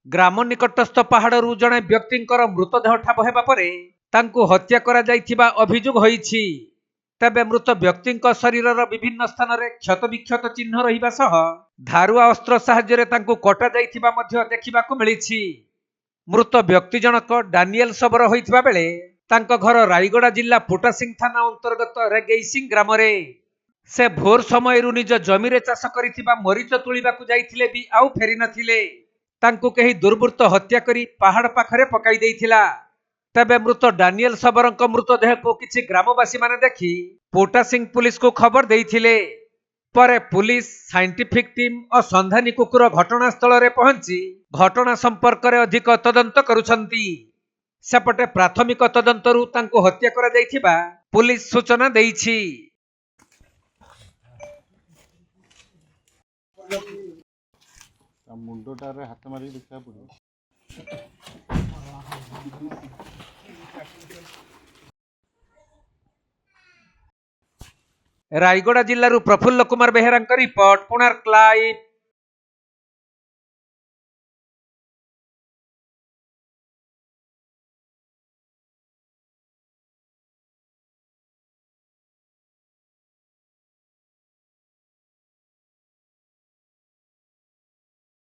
ग्राम निकटस्थ पहाड़ू जड़े व्यक्ति मृतदेह ठाब हेबा परे तांकु हत्या करा जाइथिबा अभियोग होईछि। तेबे मृत व्यक्ति शरीरर विभिन्न स्थान में क्षत विक्षत चिन्ह रहिबा सह धारुआ अस्त्र साहाय्य तांकु कटा जाइथिबा मध्य देखिबाकु मिलिछि। मृत व्यक्ति जनक डानिएल शबर होइथिबा बेले तांको घर रायगड़ा जिला पोटासिंह थाना अंतर्गत रेगेइसिंह ग्राम रे। से भोर समय निज जमीरे चाष करिथिबा मरीच तुलिबाकु जाइथिले भी आउ फेरी नथिले। तांकु केही दुर्बृत्त हत्या करी पहाड़ पाखरे पकाई देइथिला। तबे मृत डानिएल शबरଙ୍କ मृतदेह को किछि ग्रामवासी माने देखि पोटासिंह पुलिस को खबर देइथिले। परे पुलिस साइंटिफिक टीम और संधानी कुकुर घटनास्थल रे पहुंची घटना संपर्क रे अधिक तदंत करुछंती। सेपटे प्राथमिक तदंतरु तांको हत्या करा जाइथिबा पुलिस सूचना देइछि। मुंडटारे हाथ मारी देखा पड़ो। रायगड़ा जिल्लारू प्रफुल्ल कुमार बेहेरांक रिपोर्ट, कोणार्क लाइव।